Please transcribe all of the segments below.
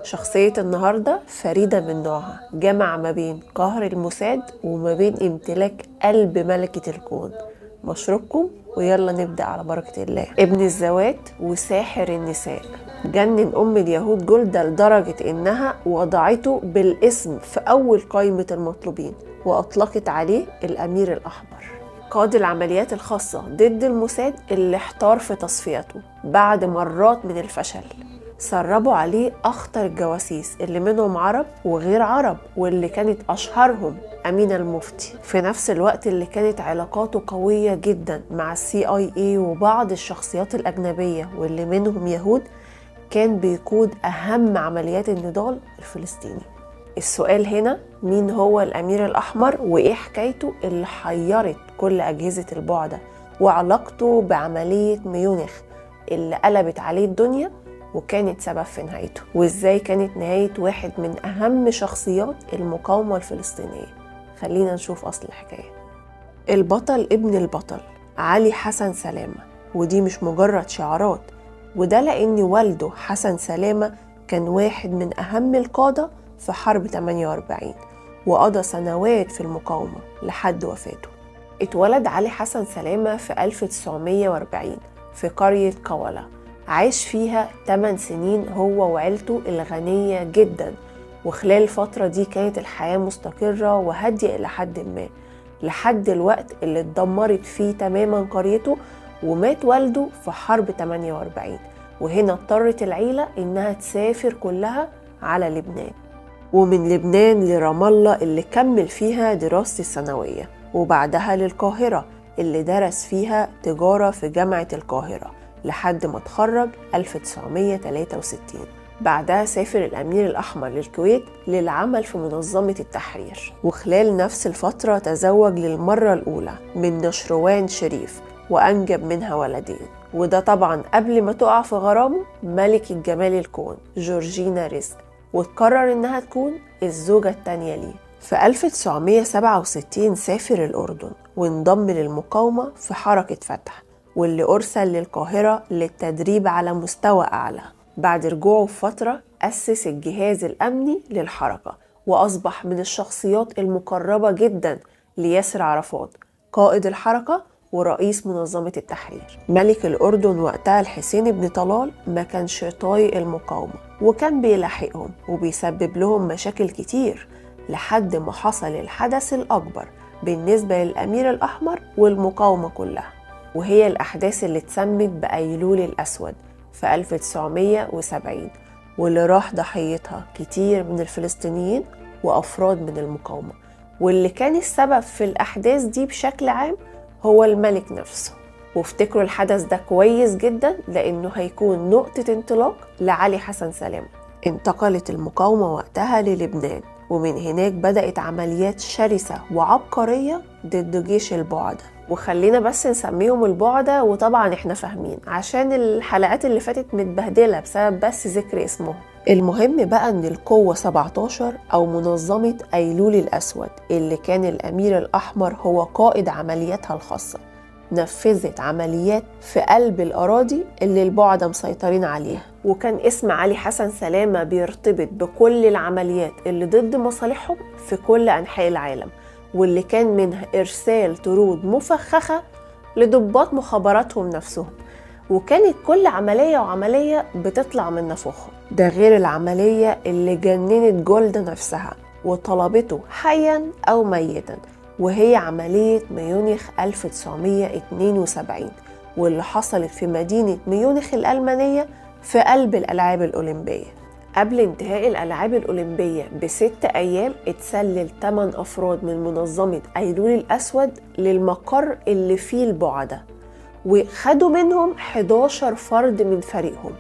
شخصية النهاردة فريدة من نوعها، جمع ما بين قهر الموساد وما بين امتلاك قلب ملكة الكون. مشروبكم ويلا نبدأ على بركة الله. ابن الزوات وساحر النساء، جنن أم اليهود جلدة لدرجة إنها وضعته بالاسم في أول قائمة المطلوبين وأطلقت عليه الأمير الأحمر. قاد العمليات الخاصة ضد الموساد اللي احتار في تصفيته بعد مرات من الفشل. سربوا عليه أخطر الجواسيس اللي منهم عرب وغير عرب، واللي كانت أشهرهم أمينة المفتي، في نفس الوقت اللي كانت علاقاته قوية جدا مع CIA وبعض الشخصيات الأجنبية واللي منهم يهود. كان بيقود أهم عمليات النضال الفلسطيني. السؤال هنا، مين هو الأمير الأحمر وإيه حكايته اللي حيرت كل أجهزة البعدة وعلاقته بعملية ميونخ اللي قلبت عليه الدنيا وكانت سبب في نهايته، وإزاي كانت نهاية واحد من أهم شخصيات المقاومة الفلسطينية؟ خلينا نشوف أصل الحكاية. البطل ابن البطل علي حسن سلامة، ودي مش مجرد شعارات، وده لأن والده حسن سلامة كان واحد من أهم القادة في حرب 48 وقضى سنوات في المقاومة لحد وفاته. اتولد علي حسن سلامة في 1940 في قرية قولة، عاش فيها 8 سنين هو وعيلته الغنية جدا، وخلال الفترة دي كانت الحياة مستقرة وهادية إلى حد ما، لحد الوقت اللي اتدمرت فيه تماما قريته ومات والده في حرب 48. وهنا اضطرت العيلة إنها تسافر كلها على لبنان، ومن لبنان لرام الله اللي كمل فيها دراسة الثانوية، وبعدها للقاهرة اللي درس فيها تجارة في جامعة القاهرة لحد ما اتخرج 1963. بعدها سافر الأمير الأحمر للكويت للعمل في منظمة التحرير، وخلال نفس الفترة تزوج للمرة الأولى من نشروان شريف وأنجب منها ولدين، وده طبعا قبل ما تقع في غرامه ملكة جمال الكون جورجينا رزق، وتقرر إنها تكون الزوجة التانية ليه. في 1967 سافر الأردن وانضم للمقاومة في حركة فتح، واللي أرسل للقاهرة للتدريب على مستوى أعلى. بعد رجوعه بفترة أسس الجهاز الأمني للحركة، وأصبح من الشخصيات المقربة جدا لياسر عرفات قائد الحركة ورئيس منظمة التحرير. ملك الأردن وقتها الحسين بن طلال ما كانش طايق المقاومة، وكان بيلاحقهم وبيسبب لهم مشاكل كتير، لحد ما حصل الحدث الأكبر بالنسبة للأمير الأحمر والمقاومة كلها، وهي الأحداث اللي اتسمت بأيلول الأسود في 1970، واللي راح ضحيتها كتير من الفلسطينيين وأفراد من المقاومة، واللي كان السبب في الأحداث دي بشكل عام هو الملك نفسه. وافتكروا الحدث ده كويس جدا لأنه هيكون نقطة انطلاق لعلي حسن سلامة. انتقلت المقاومة وقتها للبنان، ومن هناك بدأت عمليات شرسة وعبقرية ضد جيش البعدة، وخلينا بس نسميهم البعدة، وطبعا احنا فاهمين عشان الحلقات اللي فاتت متبهدلة بسبب بس ذكر اسمهم. المهم بقى ان القوة 17 او منظمة ايلول الاسود اللي كان الامير الاحمر هو قائد عملياتها الخاصة، نفذت عمليات في قلب الأراضي اللي البعدة مسيطرين عليها، وكان اسم علي حسن سلامة بيرتبط بكل العمليات اللي ضد مصالحهم في كل أنحاء العالم، واللي كان منها إرسال طرود مفخخة لضباط مخابراتهم نفسهم، وكانت كل عملية وعملية بتطلع من نفوخهم. ده غير العملية اللي جننت جولدا نفسها وطلبته حيا أو ميتا، وهي عملية ميونخ 1972، واللي حصلت في مدينة ميونخ الألمانية في قلب الألعاب الأولمبية. قبل انتهاء الألعاب الأولمبية ب6 أيام اتسلل 8 أفراد من منظمة أيلول الأسود للمقر اللي فيه البعدة، وخدوا منهم 11 فرد من فريقهم،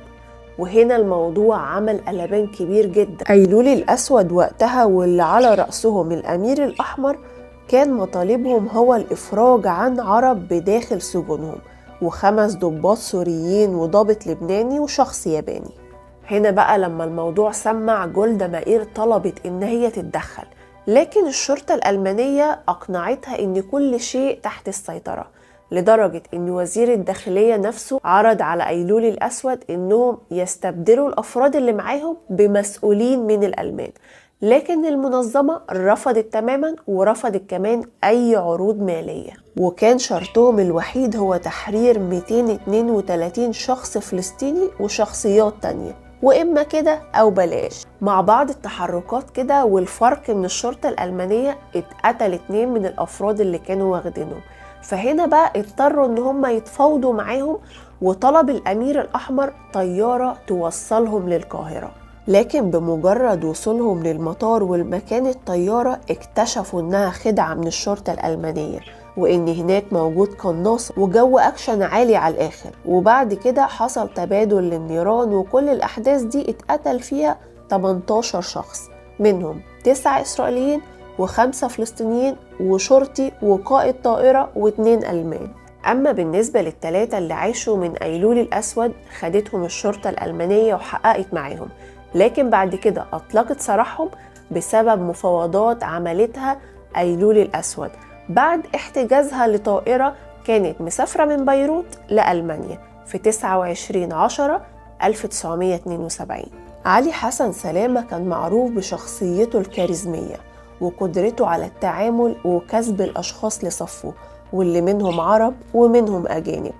وهنا الموضوع عمل قلبان كبير جدا. أيلول الأسود وقتها واللي على رأسهم الأمير الأحمر كان مطالبهم هو الإفراج عن عرب بداخل سجونهم، و5 ضباط سوريين وضابط لبناني وشخص ياباني. هنا بقى لما الموضوع سمع، جولدا مائير طلبت إن هي تتدخل، لكن الشرطة الألمانية أقنعتها إن كل شيء تحت السيطرة، لدرجة ان وزير الداخلية نفسه عرض على أيلول الأسود انهم يستبدلوا الأفراد اللي معاهم بمسؤولين من الألمان، لكن المنظمة رفضت تماما، ورفضت كمان أي عروض مالية، وكان شرطهم الوحيد هو تحرير 232 شخص فلسطيني وشخصيات تانية، وإما كده أو بلاش. مع بعض التحركات كده والفرق من الشرطة الألمانية اتقتل 2 من الأفراد اللي كانوا واخدينهم، فهنا بقى اضطروا ان هم يتفاوضوا معاهم، وطلب الأمير الأحمر طيارة توصلهم للقاهرة. لكن بمجرد وصولهم للمطار والمكان الطيارة اكتشفوا انها خدعة من الشرطة الألمانية، وان هناك موجود قناص وجو اكشن عالي على الاخر. وبعد كده حصل تبادل للنيران، وكل الاحداث دي اتقتل فيها 18 شخص، منهم 9 اسرائيليين و5 فلسطينيين وشرطي وقائد طائرة و2 ألمان. أما بالنسبة لل3 اللي عاشوا من أيلول الأسود، خدتهم الشرطة الألمانية وحققت معاهم، لكن بعد كده أطلقت سراحهم بسبب مفاوضات عملتها أيلول الأسود بعد احتجازها لطائرة كانت مسافرة من بيروت لألمانيا في 29/10/1972. علي حسن سلامة كان معروف بشخصيته الكاريزمية وقدرته على التعامل وكسب الأشخاص لصفه، واللي منهم عرب ومنهم أجانب.